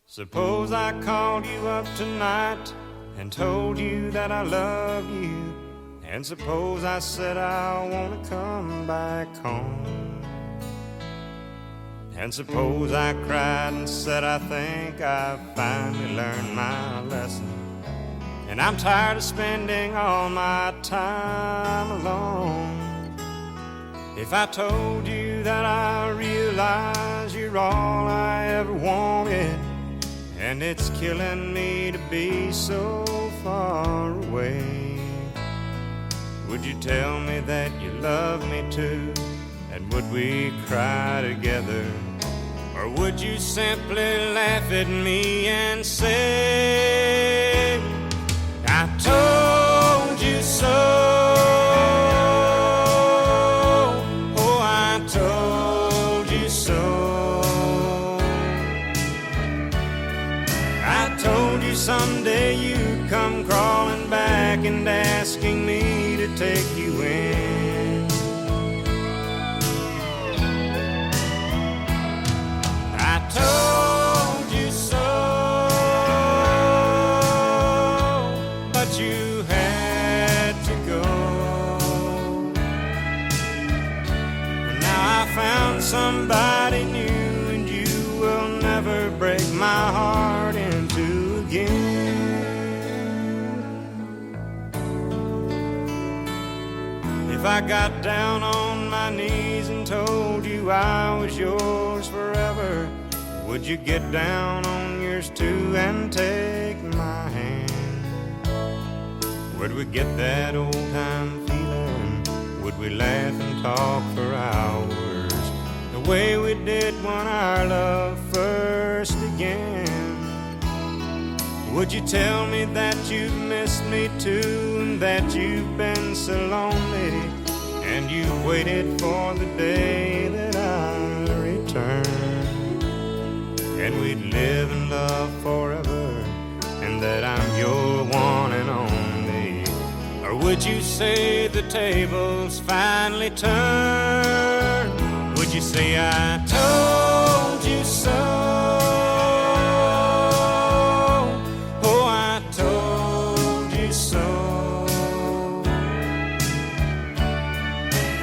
Suppose I called you up tonight and told you that I love you, and suppose I said I want to come back home, and suppose I cried and said I think I've finally learned my lesson, and I'm tired of spending all my time alone. If I told you that I realize you're all I ever wanted, and it's killing me to be so far away, would you tell me that you love me too? And would we cry together? Or would you simply laugh at me and say, I told you so? Oh, I told you so. I told you someday you'd come crawling back and asking me to take you in. I told you so, but you had to go. Now I found somebody new, and you will never break my heart in two again. If I got down on my knees and told you I was yours forever, would you get down on yours too and take my hand? Would we get that old time feeling? Would we laugh and talk for hours, the way we did when our love first began? Would you tell me that you've missed me too, and that you've been so lonely, and you waited for the day that I returned, and we'd live in love forever, and that I'm your one and only? Or would you say the tables finally turned? Would you say I told you so? Oh, I told you so.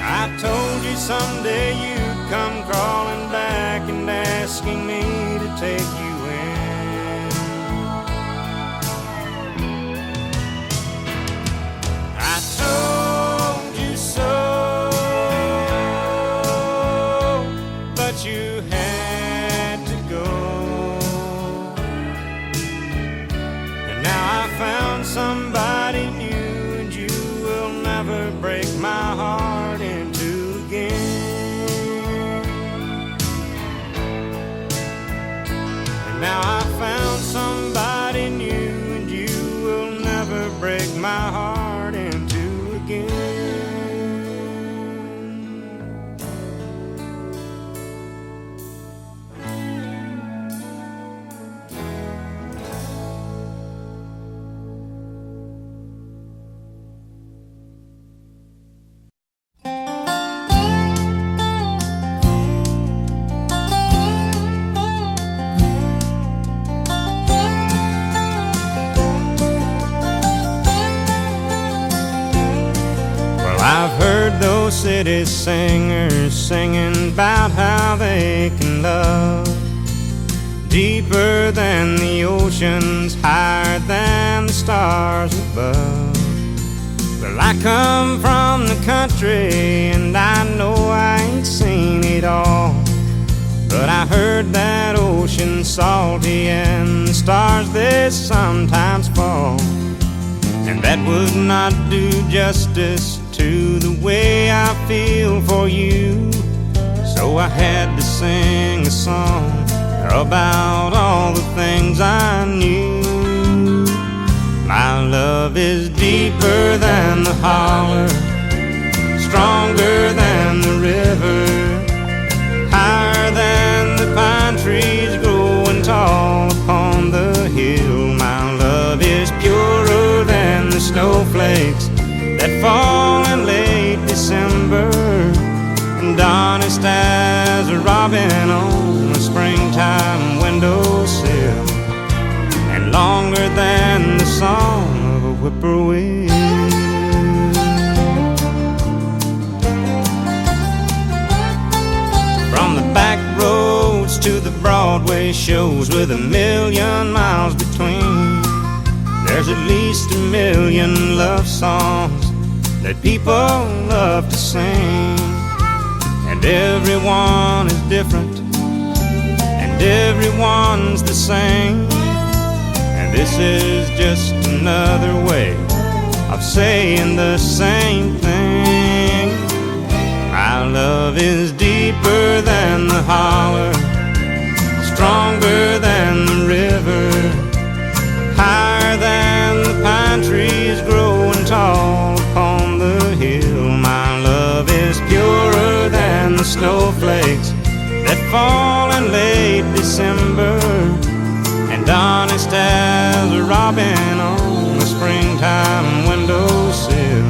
I told you someday you'd come crawling back and asking me to take you in. I told you so, but you had to go. And now I found somebody new, and you will never break my heart in two again. Now I found somebody new, and you will never break my heart in two again. I've heard those city singers singing about how they can love deeper than the oceans, higher than the stars above. Well, I come from the country, and I know I ain't seen it all, but I heard that ocean's salty and the stars they sometimes fall, and that would not do justice to the way I feel for you. So I had to sing a song about all the things I knew. My love is deeper than the holler, stronger than the river, higher than the pine trees growing tall upon the hill. My love is purer than the snowflakes that fall in late December, and honest as a robin on a springtime windowsill. longer than the song of a whippoorwill. From the back roads to the Broadway shows with 1,000,000 miles between, there's at least 1,000,000 love songs that people love to sing. And everyone is different, and everyone's the same. And this is just another way of saying the same thing. My love is deeper than the holler, stronger than the river, higher than the pine trees growing tall upon the hill. My love is purer than the snowflakes that fall in late December, and honest as a robin on a springtime windowsill,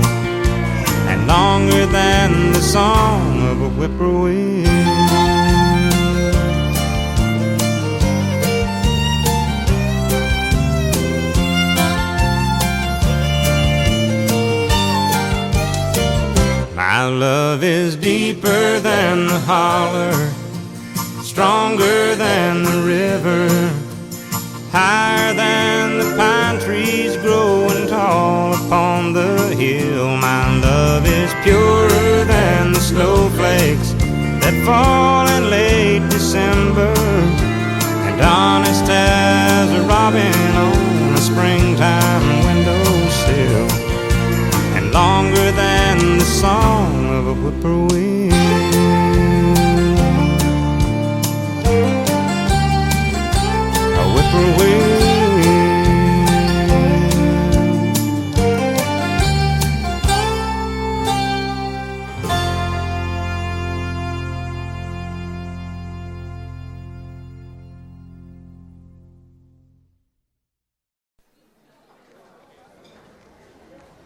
and longer than the song of a whippoorwill. My love is deeper than the holler, stronger than the river, higher than the pine trees growing tall upon the hill. My love is purer than the snowflakes that fall in late December, and honest as a robin on a springtime windowsill, and longer than the song of a whippoorwill. A whippoorwill.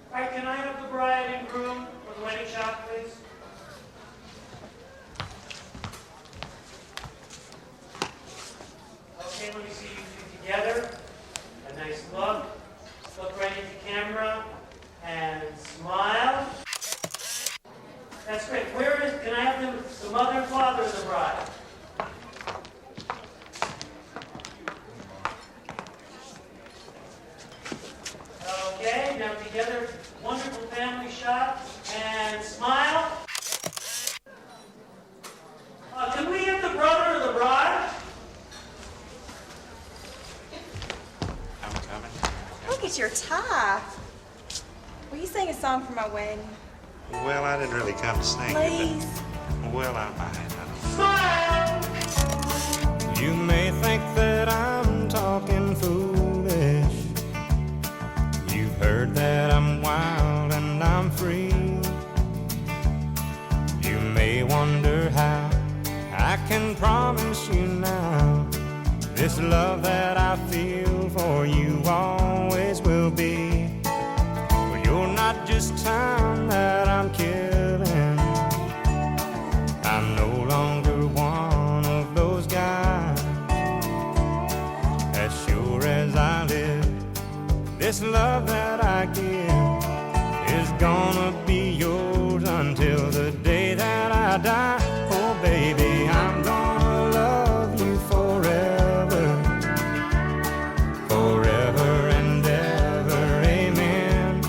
All right, can I have the bride and groom for the wedding shot, please? Okay, let me see you two together. A nice look. Look right at the camera and smile. That's great. Can I have the mother and father of the bride? Okay, now together, wonderful family shot, and smile. Can we get the brother of the bride? I'm coming. Look at your tie. Will you sing a song for my wedding? Well, I didn't really come to sing it, Please. but well, I might. Smile! You may think that I'm talking foolish. You've heard that I'm wild and I'm free. You may wonder how I can promise you now this love that I feel for you always will be. Well, you're not just time that I'm killing. I'm no longer one of those guys. As sure as I live, this love that I give is gonna be yours until the day that I die. Oh baby, I'm gonna love you forever, forever and ever, amen.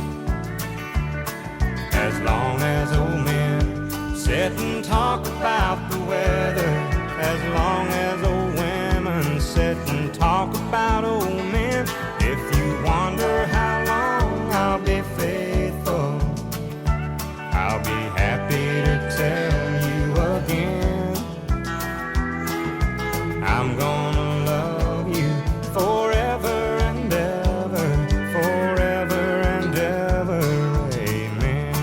As long as old men sit and talk about the weather, as long as old women sit and talk about old men. If you wonder how long I'll be faithful, I'll be happy to tell you again. I'm gonna love you forever and ever, forever and ever, amen.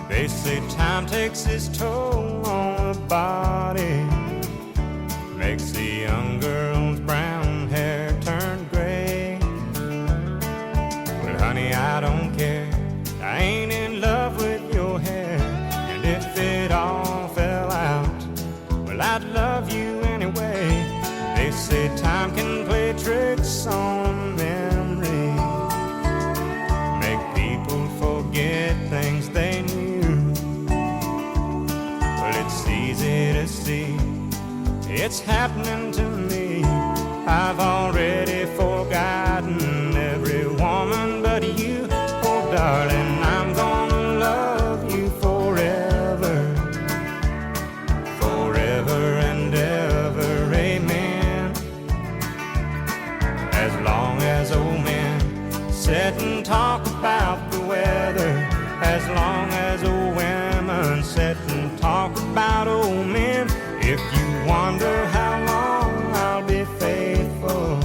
They say time takes its toll on the body, makes the young girl's brown hair turn gray. But honey, I don't care, it's happening to me. I've already forgotten every woman but you. Oh, darling, I'm gonna love you forever, forever and ever, amen. As long as old men sit and talk about the weather, as long as old women sit and talk about old men. If you wonder how long I'll be faithful,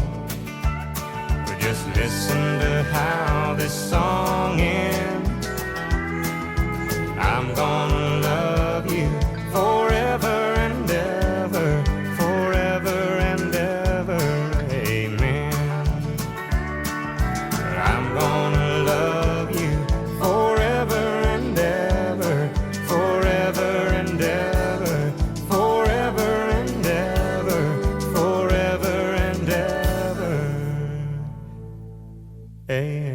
but just listen to how this song ends. I'm gonna love you forever and ever, forever and ever, amen. I'm gonna love you forever and ever, forever and ever, forever and ever, forever and ever, amen.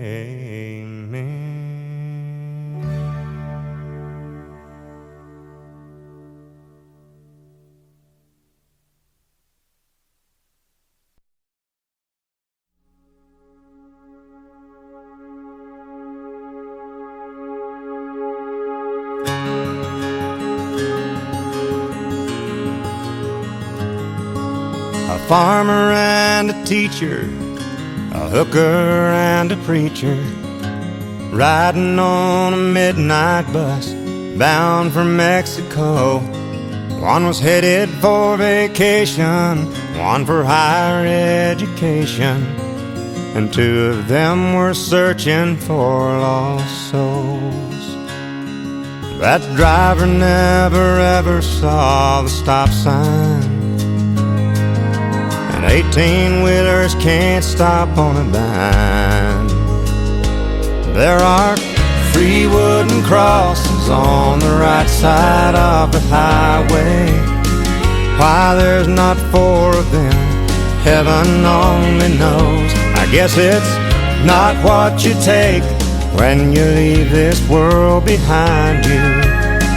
A farmer and a teacher, a hooker and a preacher, riding on a midnight bus bound for Mexico. One was headed for vacation, one for higher education, and two of them were searching for lost souls. That driver never ever saw the stop sign, and 18-wheelers can't stop on a dime. There are 3 wooden crosses on the right side of the highway. Why there's not 4 of them, heaven only knows. I guess it's not what you take when you leave this world behind you.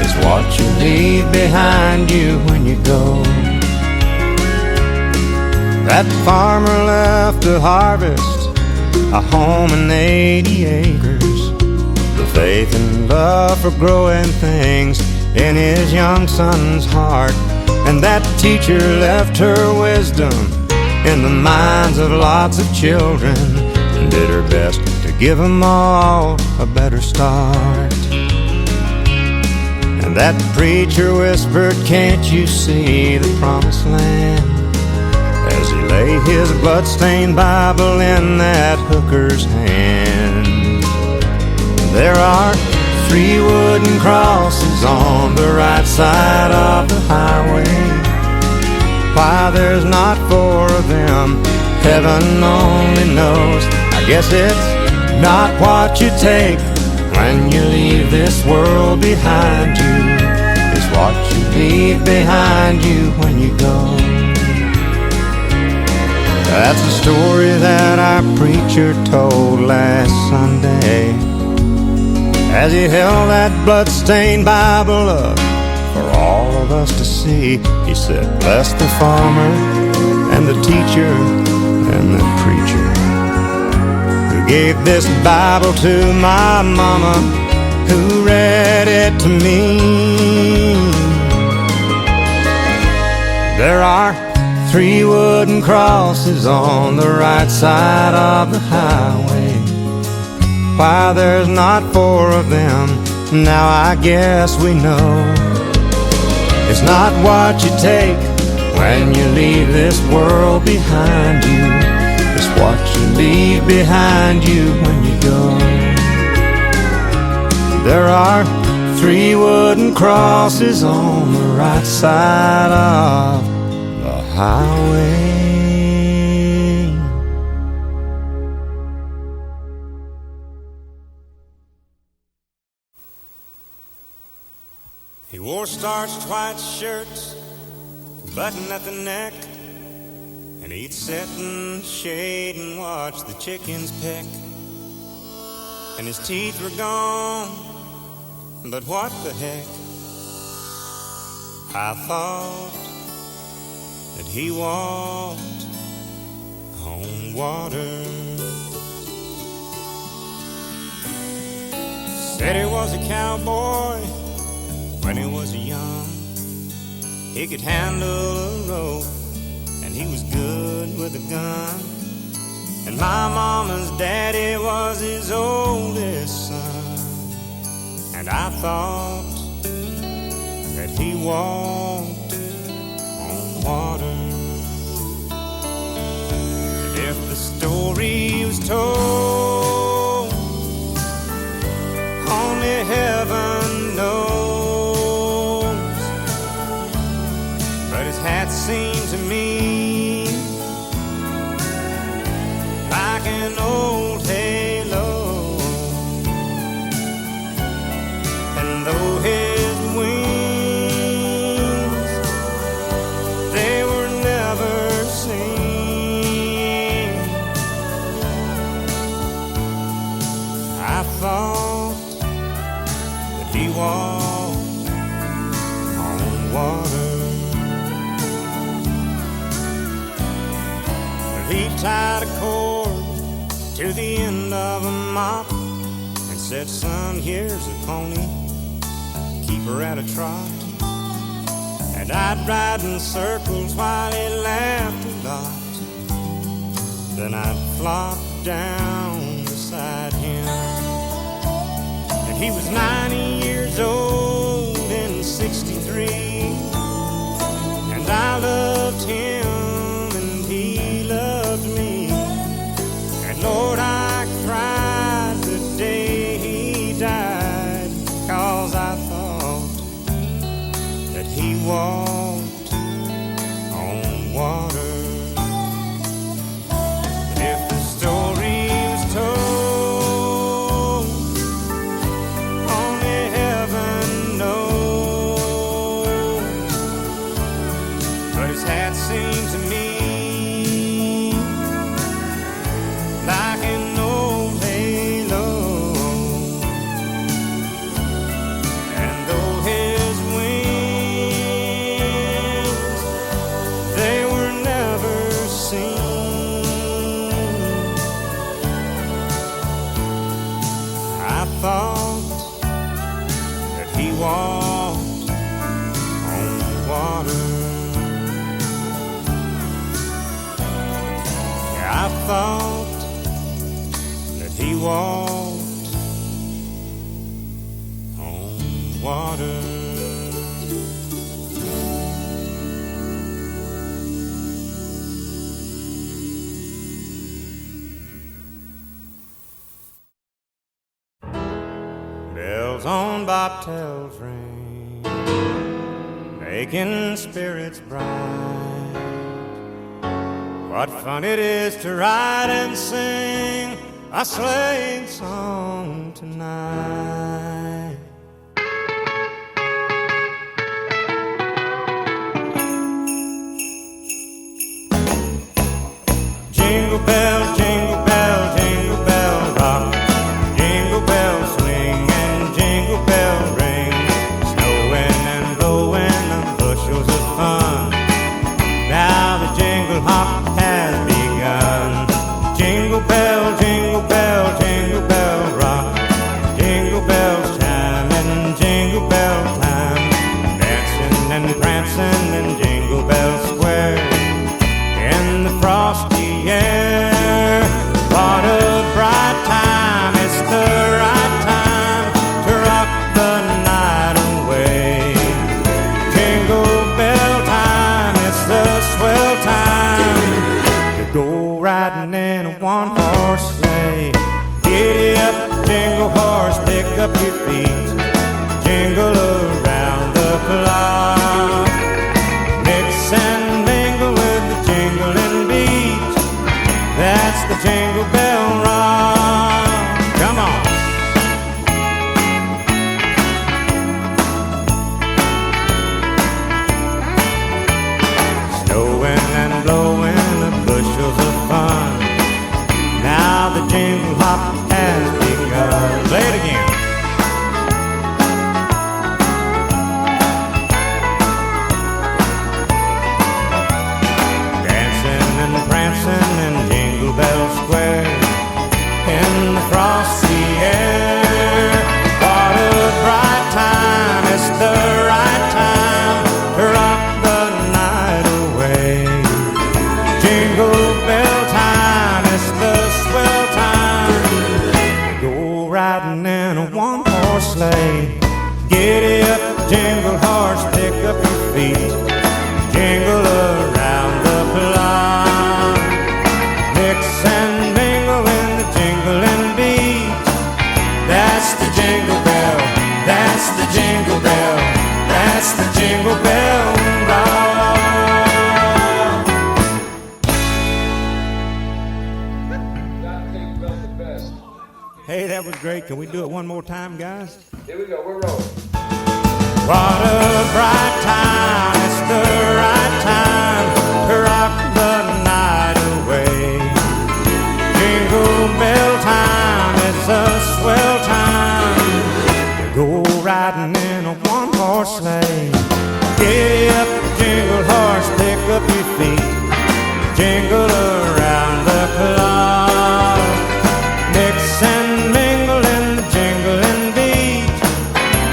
It's what you leave behind you when you go. That farmer left to harvest a home and 80 acres, the faith and love for growing things in his young son's heart. And that teacher left her wisdom in the minds of lots of children, and did her best to give them all a better start. And that preacher whispered, "Can't you see the promised land?" as he lay his blood-stained Bible in that hooker's hand. There are 3 wooden crosses on the right side of the highway. Why there's not 4 of them, heaven only knows. I guess it's not what you take when you leave this world behind you. It's what you leave behind you when you go. That's the story that our preacher told last Sunday as he held that blood-stained Bible up for all of us to see. He said, "Bless the farmer and the teacher and the preacher who gave this Bible to my mama, who read it to me." There are 3 wooden crosses on the right side of the highway. Why there's not 4 of them, now I guess we know. It's not what you take when you leave this world behind you. It's what you leave behind you when you go. There are 3 wooden crosses on the right side of the highway. He wore starched white shirts, button at the neck, and he'd sit in the shade and watch the chickens peck. And his teeth were gone, but what the heck? I thought that he walked on water. Said he was a cowboy when he was young. He could handle a rope and he was good with a gun. And my mama's daddy was his oldest son. And I thought that he walked on water. And if the story was told, only heaven knows. But his hat seemed to me like an old halo, and though his wings, they were never seen, I thought that he walked on water. He tied a cord to the end of a mop and said, son, here's a pony, keep her at a trot. And I'd ride in circles while he laughed a lot. Then I'd flop down beside him. And he was 90 years old in 63, and I loved him and he loved me. And Lord, I cried the day he died, 'cause I thought that he walked on water. If the story was told, only heaven knows. But his hat seemed to me like an old halo, and though his wings, they were never seen, I thought that he walked on water. Yeah, I thought that he walked on water. Bells on bobtails ring, making spirits bright. What fun it is to ride and sing a sleighing song tonight. Jingle bell, jingle bell, jingle bell rock. Jingle bell swing and jingle bell ring. Snowing and blowing the bushels of fun. Now the jingle hop has begun. Jingle bell, jingle bell, jingle bell rock. Jingle bells chime and jingle bell time. Dancing and prancing in Jingle Bell Square. In the frosty air, what a bright time. It's the right time to rock the night away. Jingle bell time, it's the swell time to go riding in a one-horse sleigh. Giddy up, jingle horse, pick up your feet. Jingle around the clock. Mix and mingle with the jingling beat. That's the Jingle Bell Rock. Come on. Snowing and blowing the bushels of fun. Now the jingle hop has begun. Play it again. the frosty air. What a bright time, it's the right time to rock the night away. Jingle bell time, it's the swell time to go riding in a one-horse sleigh. Giddy up, jingle horse, pick up your feet, jingle around the clock. Mix and mingle in the jingling beat. That's the jingle bell, that's the jingle bell, that's the jingle bell rock. Hey, that was great. Can we do it one more time, guys? Here we go, we're rolling. What a bright time, it's the right time to rock the night away. Jingle bell time, it's a swell time to go riding in a one-horse sleigh. Giddy up, jingle horse, pick up your feet, jingle around the clock. Mix and mingle in the jingling beat.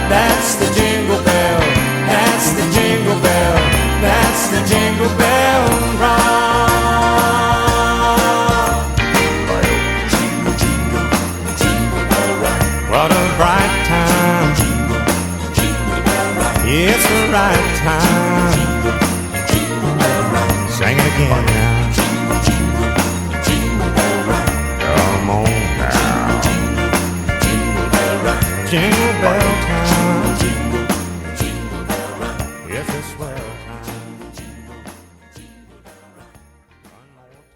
That's the jingle bell, that's the jingle bell, that's the jingle bell rock. Jingle, jingle, jingle bell rock. What a bright time, jingle, jingle bell rock. It's the right time, jingle, jingle bell rock. Sing it again now. Jingle, jingle, jingle bell rock. Come on now. Jingle, jingle bell rock. Jingle bell time. It's a swell time. One more time.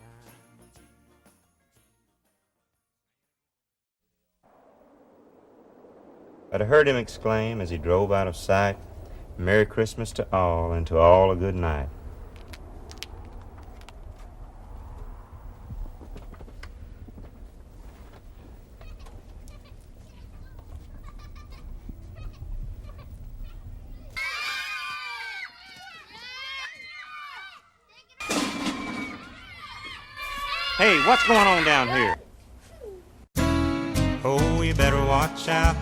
But I heard him exclaim as he drove out of sight, "Merry Christmas to all, and to all a good night." Hey, what's going on down here? Oh, you better watch out.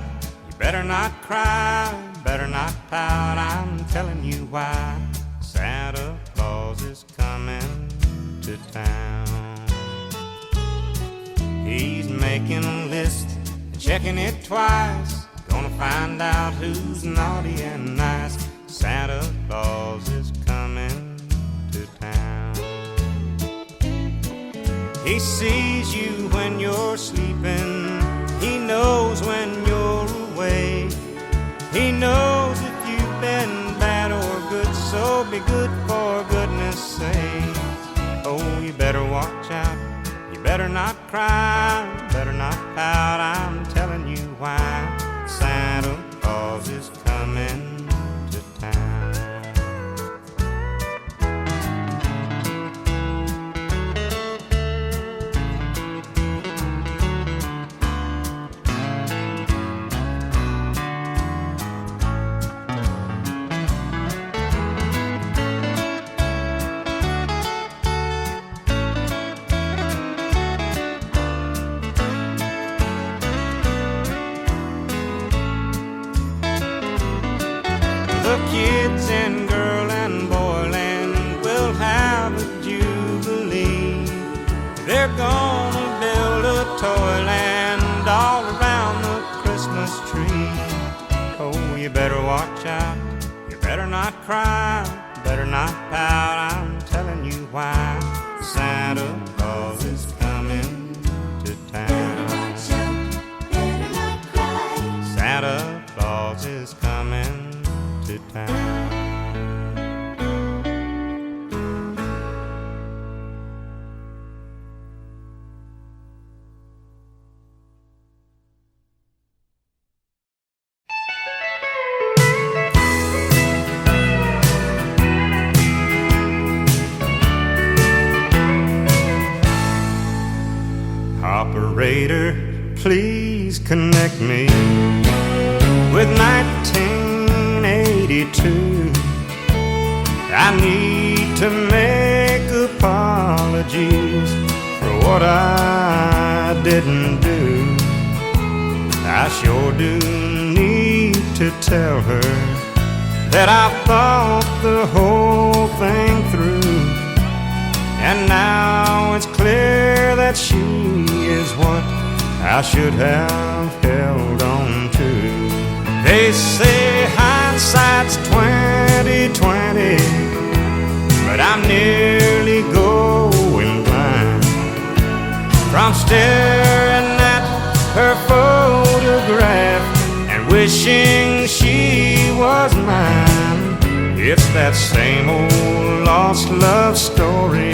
You better not cry. Better not pout. I'm telling you why. Santa Claus is coming to town. He's making a list and checking it twice. Gonna find out who's naughty and nice. Santa Claus is coming to town. He sees you when you're sleeping. He knows when you're awake. He knows if you've been bad or good, so be good for goodness sake. Oh, you better watch out. You better not cry. Better not pout. I'm telling you why. Santa Claus is coming to town. The kids in girl and boy land will have a jubilee. They're gonna build a toyland all around the Christmas tree. Oh, you better watch out. You better not cry. Better not pout. I'm telling you why. Santa Claus is coming to town. Santa Claus is coming to town. Operator, please connect me with 1982. I need to make apologies for what I didn't do. I sure do need to tell her that I've thought the whole thing through, and now it's clear that she is what I should have held on to. They say hindsight's 20/20, but I'm nearly going blind from staring at her photograph and wishing she was mine. It's that same old lost love story.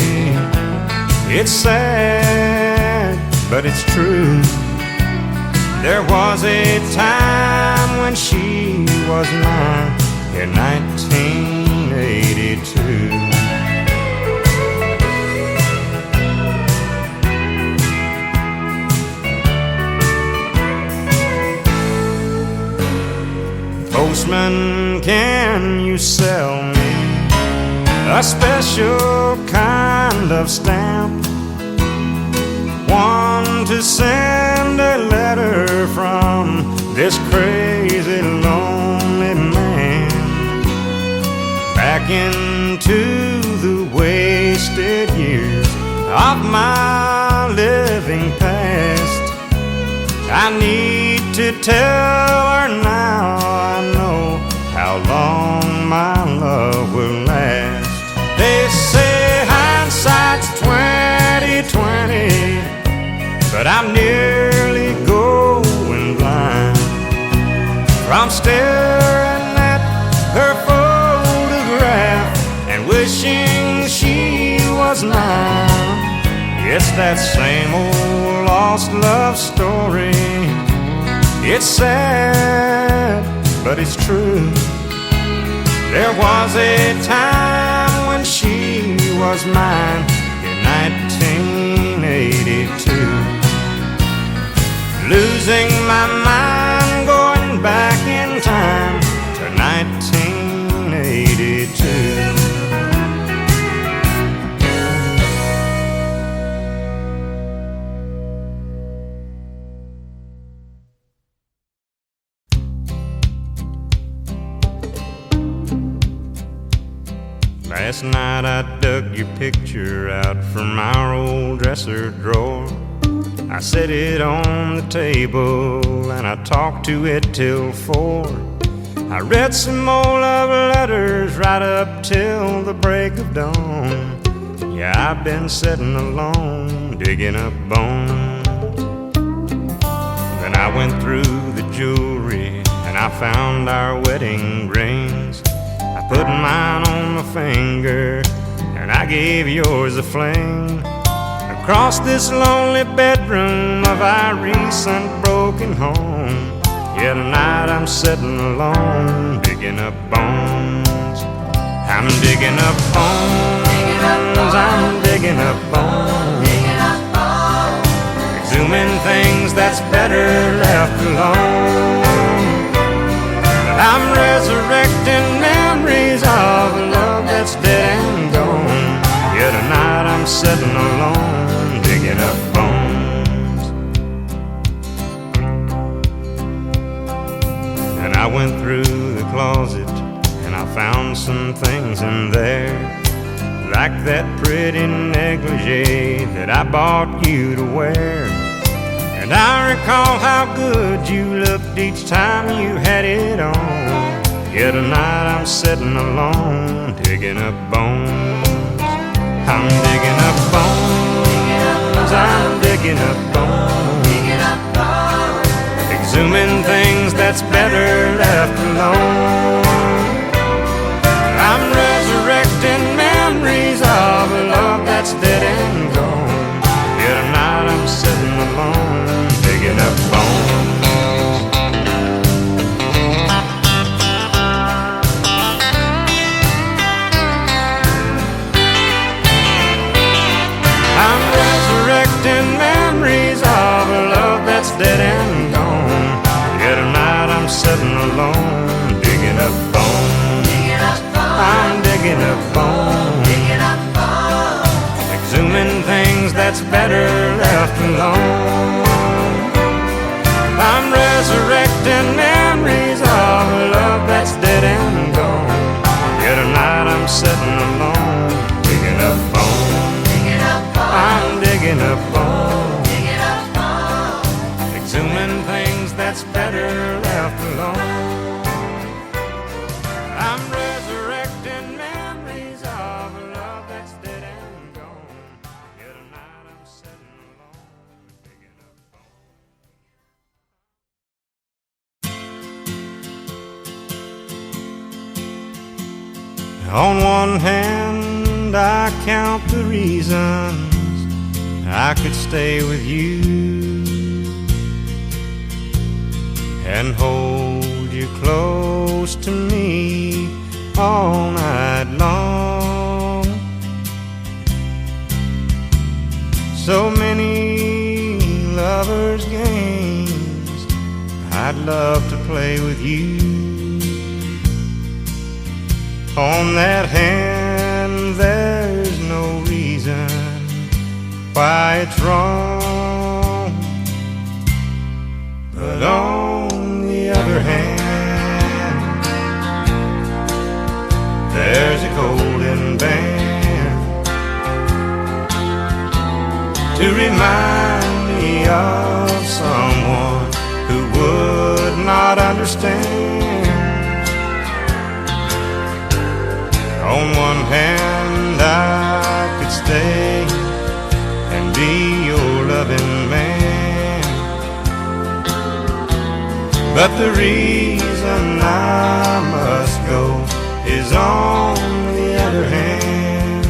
It's sad, but it's true. There was a time when she was mine in 1982. Postman, can you sell me a special kind of stamp? One to send a letter from this crazy lonely man back into the wasted years of my living past. I need to tell her now I know how long my love will last. They say hindsight's 20/20, but I'm nearly going blind from staring at her photograph and wishing she was mine. It's that same old lost love story. It's sad, but it's true. There was a time when she was mine in 1982. Losing my mind, going back in time to 1982. Last night I dug your picture out from our old dresser drawer. I set it on the table and I talked to it till 4. I read some more love letters right up till the break of dawn. Yeah, I've been sitting alone, digging up bones. Then I went through the jewelry and I found our wedding rings. I put mine on my finger and I gave yours a fling. Across this lonely bedroom of our recent broken home. Yeah, tonight I'm sitting alone, digging up bones. I'm digging up bones, I'm digging up bones. Exhuming things that's better left alone. But I'm resurrecting memories of a love that's dead and gone. Yeah, tonight I'm sitting alone, digging up bones. And I went through the closet and I found some things in there, like that pretty negligee that I bought you to wear. And I recall how good you looked each time you had it on. Yeah, tonight I'm sitting alone, digging up bones. I'm digging up bones, I'm digging up bones. Exhuming things that's better left alone. I'm resurrecting memories of a love that's dead and gone. Yeah, tonight I'm sitting alone, digging up bones. I'm resurrecting memories of a love that's dead and gone. Yeah, tonight I'm sitting alone, digging resurrecting memories of a love that's dead and gone. Yet tonight I'm sitting alone, digging up bones. I'm digging up bones, exhuming things that's better left alone. I'm resurrecting memories of a love that's dead and gone. Yet tonight I'm sitting alone, digging up bones. On one hand, I count the reasons I could stay with you and hold you close to me all night long. So many lovers' games I'd love to play with you. On that hand, there's no reason why it's wrong. But on the other hand, there's a golden band to remind me of someone who would not understand. On one hand, I could stay and be your loving man, but the reason I must go is on the other hand.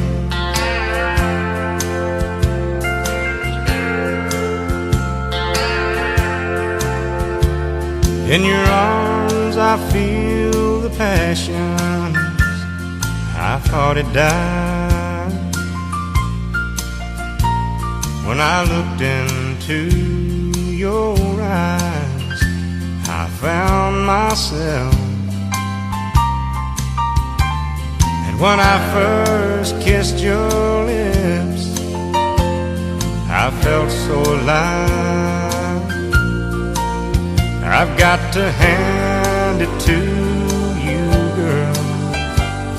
In your arms I feel the passions I thought it died. When I looked into your eyes, I found myself. And when I first kissed your lips, I felt so alive. I've got to hand it to you, girl,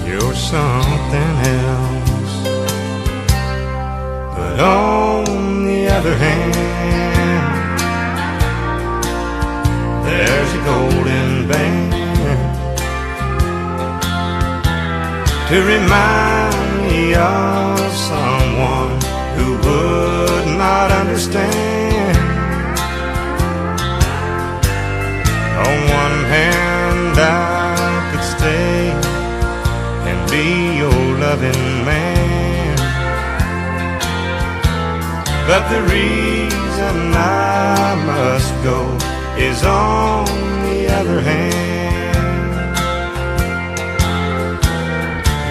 you're something else. But on the other hand, there's a golden band to remind me of someone who would not understand. On one hand, I could stay and be your loving man, but the reason I must go is on the other hand.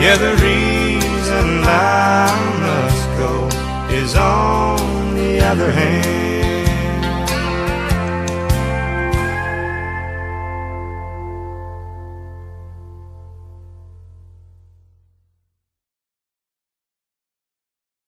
Yeah, the reason I must go is on the other hand.